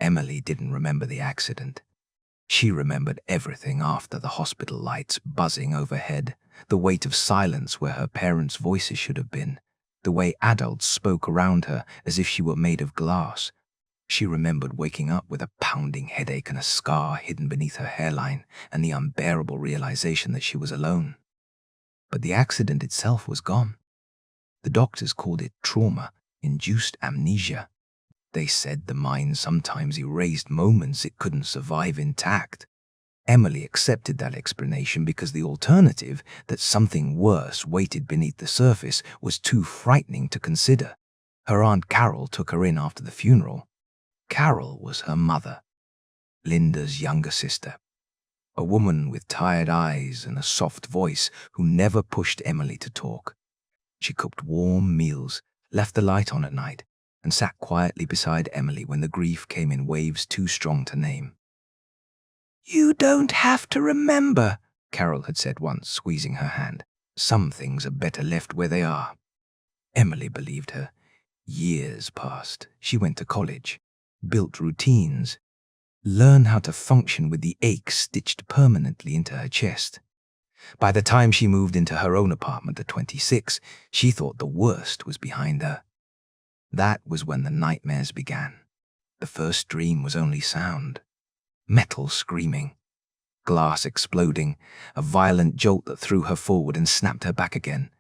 Emily didn't remember the accident. She remembered everything after: the hospital lights buzzing overhead, the weight of silence where her parents' voices should have been, the way adults spoke around her as if she were made of glass. She remembered waking up with a pounding headache and a scar hidden beneath her hairline, and the unbearable realization that she was alone. But the accident itself was gone. The doctors called it trauma-induced amnesia. They said the mind sometimes erased moments it couldn't survive intact. Emily accepted that explanation because the alternative, that something worse waited beneath the surface, was too frightening to consider. Her Aunt Carol took her in after the funeral. Carol was her mother, Linda's younger sister, a woman with tired eyes and a soft voice who never pushed Emily to talk. She cooked warm meals, left the light on at night, and sat quietly beside Emily when the grief came in waves too strong to name. "You don't have to remember," Carol had said once, squeezing her hand. "Some things are better left where they are." Emily believed her. Years passed. She went to college, built routines, learned how to function with the ache stitched permanently into her chest. By the time she moved into her own apartment at 26, she thought the worst was behind her. That was when the nightmares began. The first dream was only sound. Metal screaming, glass exploding, a violent jolt that threw her forward and snapped her back again.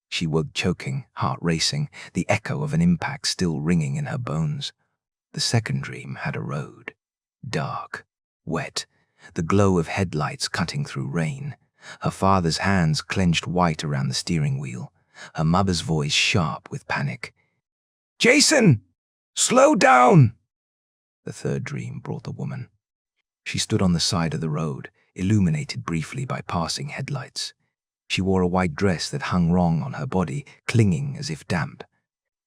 She woke choking, heart racing, the echo of an impact still ringing in her bones. The second dream had a road. Dark, wet, the glow of headlights cutting through rain. Her father's hands clenched white around the steering wheel. Her mother's voice sharp with panic. "Jason! Slow down!" The third dream brought the woman. She stood on the side of the road, illuminated briefly by passing headlights. She wore a white dress that hung wrong on her body, clinging as if damp.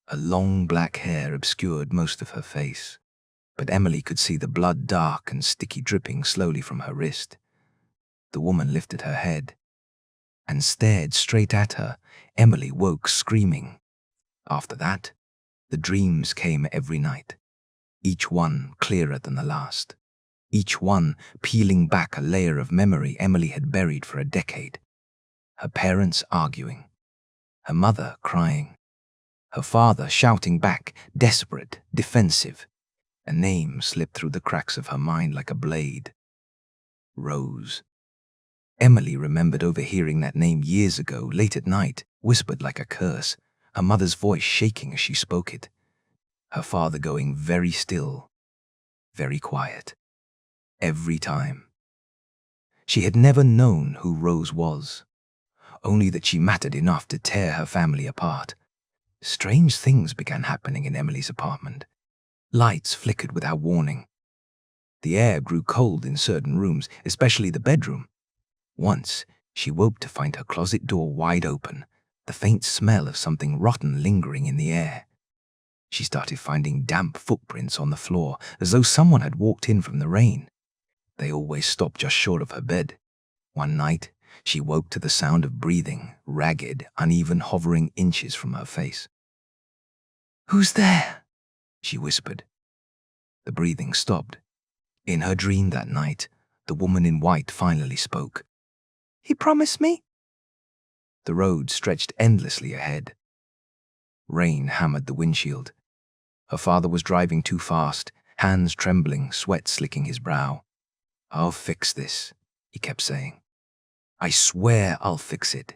Her long black hair obscured most of her face, but Emily could see the blood dark and sticky dripping slowly from her wrist. The woman lifted her head and stared straight at her. Emily woke screaming. After that, the dreams came every night, each one clearer than the last, each one peeling back a layer of memory Emily had buried for a decade. Her parents arguing, her mother crying, her father shouting back, desperate, defensive. A name slipped through the cracks of her mind like a blade. Rose. Emily remembered overhearing that name years ago, late at night, whispered like a curse, her mother's voice shaking as she spoke it. Her father going very still, very quiet. Every time. She had never known who Rose was, only that she mattered enough to tear her family apart. Strange things began happening in Emily's apartment. Lights flickered without warning. The air grew cold in certain rooms, especially the bedroom. Once, she woke to find her closet door wide open, the faint smell of something rotten lingering in the air. She started finding damp footprints on the floor, as though someone had walked in from the rain. They always stopped just short of her bed. One night, she woke to the sound of breathing, ragged, uneven, hovering inches from her face. "Who's there?" she whispered. The breathing stopped. In her dream that night, the woman in white finally spoke. "He promised me." The road stretched endlessly ahead. Rain hammered the windshield. Her father was driving too fast, hands trembling, sweat slicking his brow. "I'll fix this," he kept saying. "I swear I'll fix it."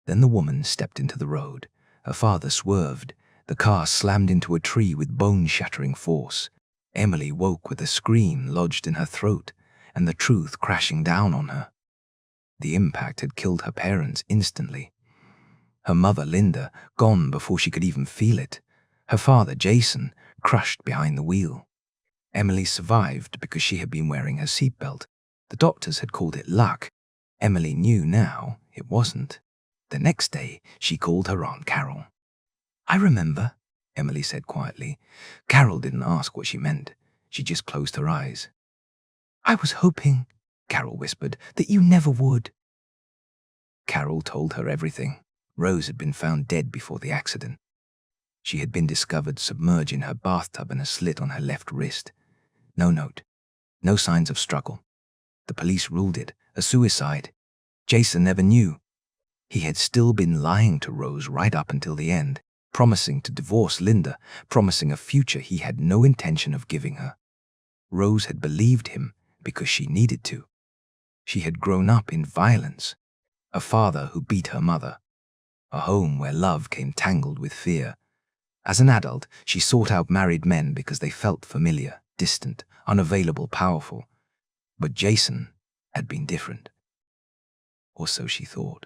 Then the woman stepped into the road. Her father swerved. The car slammed into a tree with bone-shattering force. Emily woke with a scream lodged in her throat, and the truth crashing down on her. The impact had killed her parents instantly. Her mother, Linda, gone before she could even feel it. Her father, Jason, crushed behind the wheel. Emily survived because she had been wearing her seatbelt. The doctors had called it luck. Emily knew now it wasn't. The next day, she called her Aunt Carol. "I remember," Emily said quietly. Carol didn't ask what she meant. She just closed her eyes. "I was hoping," Carol whispered, "that you never would." Carol told her everything. Rose had been found dead before the accident. She had been discovered submerged in her bathtub and a slit on her left wrist. No note. No signs of struggle. The police ruled it a suicide. Jason never knew. He had still been lying to Rose right up until the end, promising to divorce Linda, promising a future he had no intention of giving her. Rose had believed him because she needed to. She had grown up in violence, a father who beat her mother, a home where love came tangled with fear. As an adult, she sought out married men because they felt familiar, distant, unavailable, powerful. But Jason had been different. Or so she thought.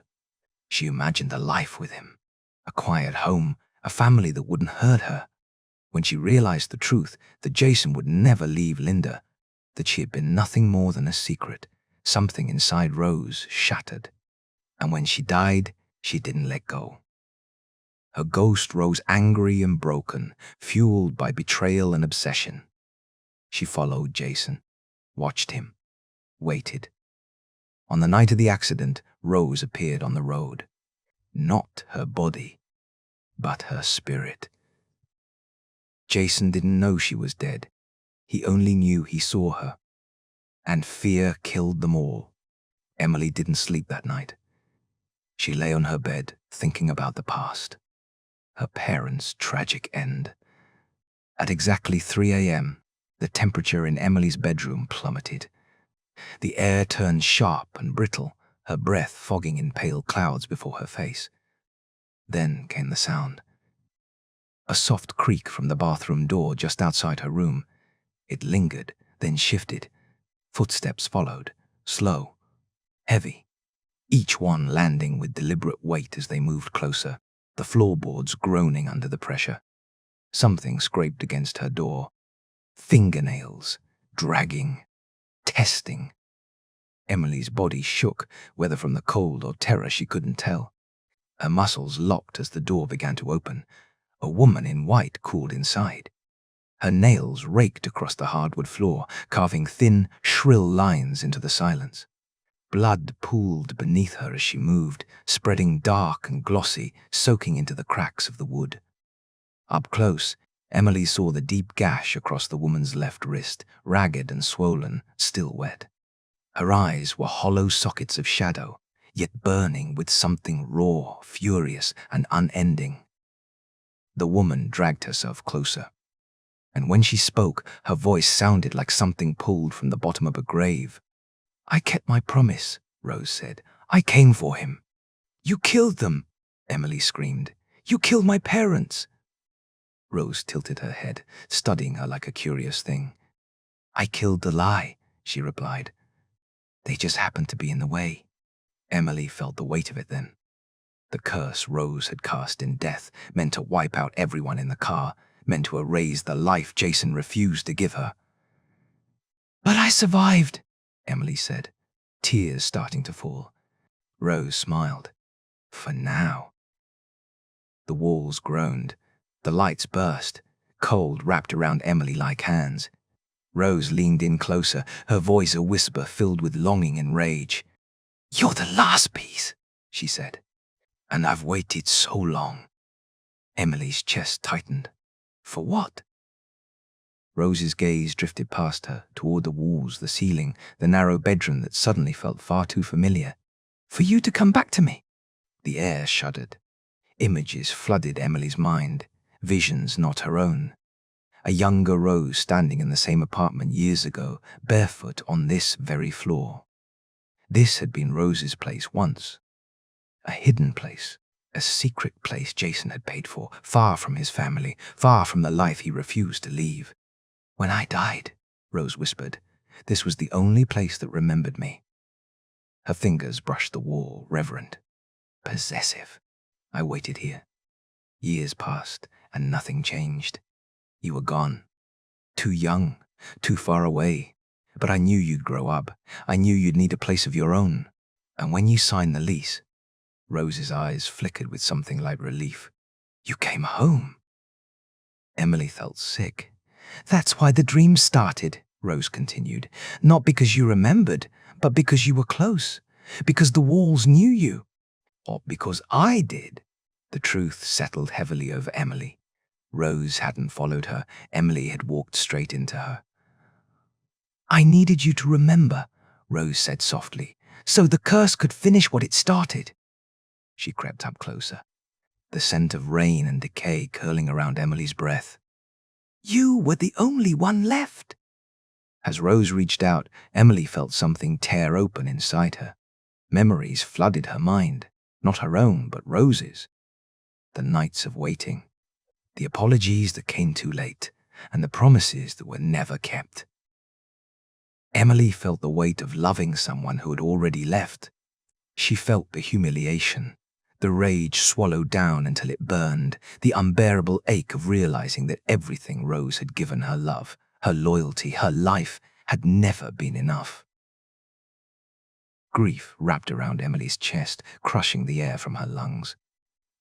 She imagined a life with him, a quiet home, a family that wouldn't hurt her. When she realized the truth, that Jason would never leave Linda, that she had been nothing more than a secret, something inside Rose shattered. And when she died, she didn't let go. Her ghost rose angry and broken, fueled by betrayal and obsession. She followed Jason, watched him, waited. On the night of the accident, Rose appeared on the road. Not her body, but her spirit. Jason didn't know she was dead. He only knew he saw her. And fear killed them all. Emily didn't sleep that night. She lay on her bed, thinking about the past. Her parents' tragic end. At exactly 3 a.m., the temperature in Emily's bedroom plummeted. The air turned sharp and brittle, her breath fogging in pale clouds before her face. Then came the sound. A soft creak from the bathroom door just outside her room. It lingered, then shifted. Footsteps followed, slow, heavy, each one landing with deliberate weight as they moved closer, the floorboards groaning under the pressure. Something scraped against her door. Fingernails, dragging, testing. Emily's body shook, whether from the cold or terror she couldn't tell. Her muscles locked as the door began to open. A woman in white crawled inside. Her nails raked across the hardwood floor, carving thin, shrill lines into the silence. Blood pooled beneath her as she moved, spreading dark and glossy, soaking into the cracks of the wood. Up close, Emily saw the deep gash across the woman's left wrist, ragged and swollen, still wet. Her eyes were hollow sockets of shadow, yet burning with something raw, furious, and unending. The woman dragged herself closer, and when she spoke, her voice sounded like something pulled from the bottom of a grave. "I kept my promise," Rose said. "I came for him." "You killed them," Emily screamed. "You killed my parents." Rose tilted her head, studying her like a curious thing. "I killed the lie," she replied. "They just happened to be in the way." Emily felt the weight of it then. The curse Rose had cast in death, meant to wipe out everyone in the car, meant to erase the life Jason refused to give her. "But I survived," Emily said, tears starting to fall. Rose smiled. "For now." The walls groaned. The lights burst. Cold wrapped around Emily like hands. Rose leaned in closer, her voice a whisper filled with longing and rage. "You're the last piece," she said. "And I've waited so long." Emily's chest tightened. "For what?" Rose's gaze drifted past her, toward the walls, the ceiling, the narrow bedroom that suddenly felt far too familiar. "For you to come back to me." The air shuddered. Images flooded Emily's mind, visions not her own. A younger Rose standing in the same apartment years ago, barefoot on this very floor. This had been Rose's place once. A hidden place, a secret place Jason had paid for, far from his family, far from the life he refused to leave. "When I died," Rose whispered, "this was the only place that remembered me." Her fingers brushed the wall, reverent, possessive. "I waited here. Years passed, and nothing changed. You were gone. Too young, too far away. But I knew you'd grow up. I knew you'd need a place of your own. And when you signed the lease," Rose's eyes flickered with something like relief, "you came home." Emily felt sick. "That's why the dream started," Rose continued. "Not because you remembered, but because you were close. Because the walls knew you. Or because I did." The truth settled heavily over Emily. Rose hadn't followed her. Emily had walked straight into her. I needed you to remember, Rose said softly, so the curse could finish what it started. She crept up closer, the scent of rain and decay curling around Emily's breath. You were the only one left. As Rose reached out, Emily felt something tear open inside her. Memories flooded her mind, not her own, but Rose's. The nights of waiting, the apologies that came too late, and the promises that were never kept. Emily felt the weight of loving someone who had already left. She felt the humiliation, the rage swallowed down until it burned, the unbearable ache of realizing that everything Rose had given her love, her loyalty, her life, had never been enough. Grief wrapped around Emily's chest, crushing the air from her lungs.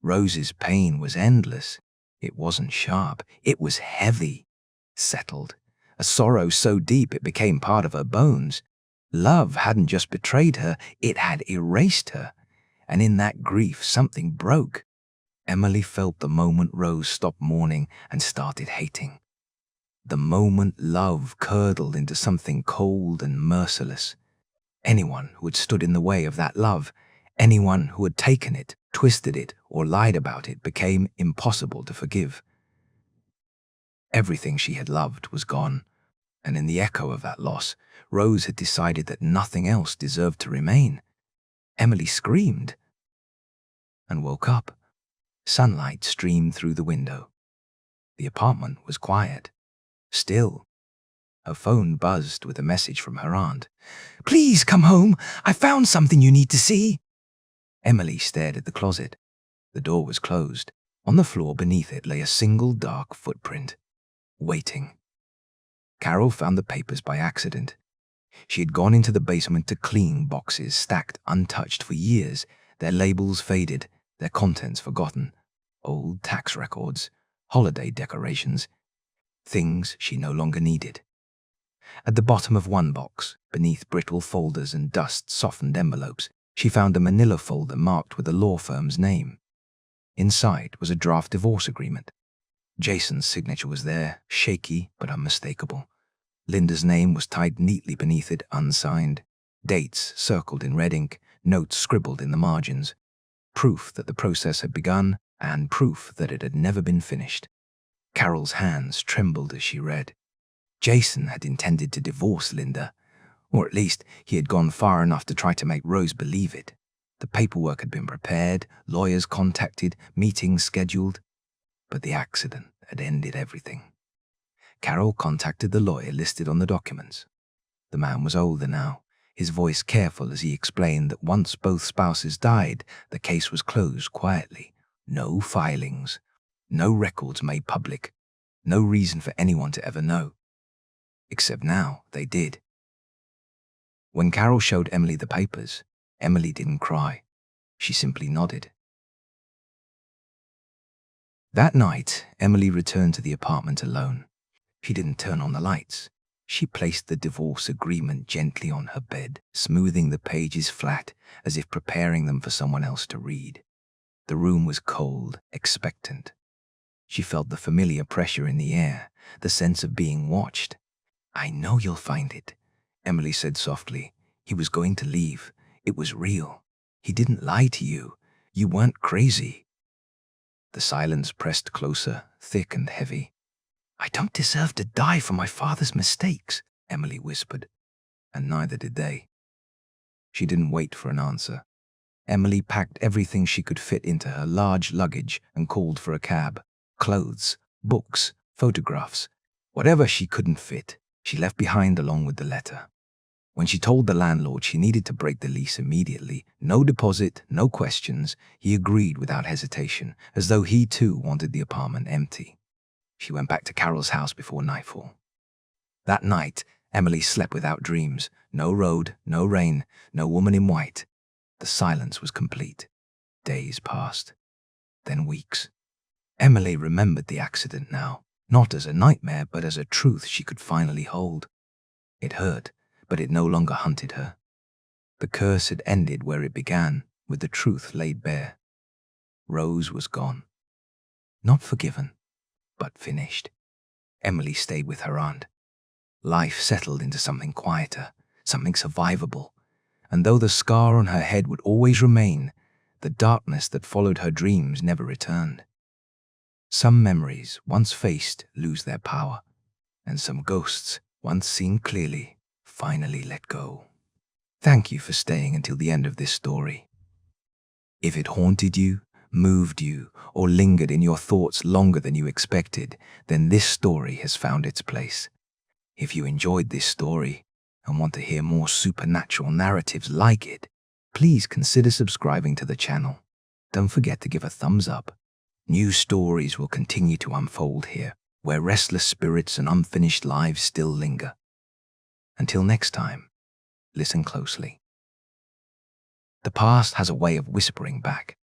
Rose's pain was endless. It wasn't sharp, it was heavy, settled. A sorrow so deep it became part of her bones. Love hadn't just betrayed her, it had erased her. And in that grief, something broke. Emily felt the moment Rose stopped mourning and started hating. The moment love curdled into something cold and merciless. Anyone who had stood in the way of that love, anyone who had taken it, twisted it, or lied about it became impossible to forgive. Everything she had loved was gone, and in the echo of that loss, Rose had decided that nothing else deserved to remain. Emily screamed and woke up. Sunlight streamed through the window. The apartment was quiet, still. Her phone buzzed with a message from her aunt. Please come home. I found something you need to see. Emily stared at the closet. The door was closed. On the floor beneath it lay a single dark footprint. Waiting. Carol found the papers by accident. She had gone into the basement to clean boxes stacked untouched for years, their labels faded, their contents forgotten. Old tax records, holiday decorations, things she no longer needed. At the bottom of one box, beneath brittle folders and dust-softened envelopes, she found a manila folder marked with a law firm's name. Inside was a draft divorce agreement. Jason's signature was there, shaky but unmistakable. Linda's name was tied neatly beneath it, unsigned. Dates circled in red ink, notes scribbled in the margins. Proof that the process had begun, and proof that it had never been finished. Carol's hands trembled as she read. Jason had intended to divorce Linda, or at least he had gone far enough to try to make Rose believe it. The paperwork had been prepared, lawyers contacted, meetings scheduled, but the accident had ended everything. Carol contacted the lawyer listed on the documents. The man was older now, his voice careful as he explained that once both spouses died, the case was closed quietly. No filings, no records made public, no reason for anyone to ever know. Except now they did. When Carol showed Emily the papers, Emily didn't cry. She simply nodded. That night, Emily returned to the apartment alone. She didn't turn on the lights. She placed the divorce agreement gently on her bed, smoothing the pages flat as if preparing them for someone else to read. The room was cold, expectant. She felt the familiar pressure in the air, the sense of being watched. I know you'll find it, Emily said softly. He was going to leave. It was real. He didn't lie to you. You weren't crazy. The silence pressed closer, thick and heavy. I don't deserve to die for my father's mistakes, Emily whispered, and neither did they. She didn't wait for an answer. Emily packed everything she could fit into her large luggage and called for a cab. Clothes, books, photographs, whatever she couldn't fit, she left behind along with the letter. When she told the landlord she needed to break the lease immediately, no deposit, no questions, he agreed without hesitation, as though he too wanted the apartment empty. She went back to Carol's house before nightfall. That night, Emily slept without dreams. No road, no rain, no woman in white. The silence was complete. Days passed, then weeks. Emily remembered the accident now, not as a nightmare, but as a truth she could finally hold. It hurt, but it no longer hunted her. The curse had ended where it began, with the truth laid bare. Rose was gone. Not forgiven, but finished. Emily stayed with her aunt. Life settled into something quieter, something survivable, and though the scar on her head would always remain, the darkness that followed her dreams never returned. Some memories, once faced, lose their power, and some ghosts, once seen clearly, finally let go. Thank you for staying until the end of this story. If it haunted you, moved you, or lingered in your thoughts longer than you expected, then this story has found its place. If you enjoyed this story and want to hear more supernatural narratives like it, please consider subscribing to the channel. Don't forget to give a thumbs up. New stories will continue to unfold here, where restless spirits and unfinished lives still linger. Until next time, listen closely. The past has a way of whispering back,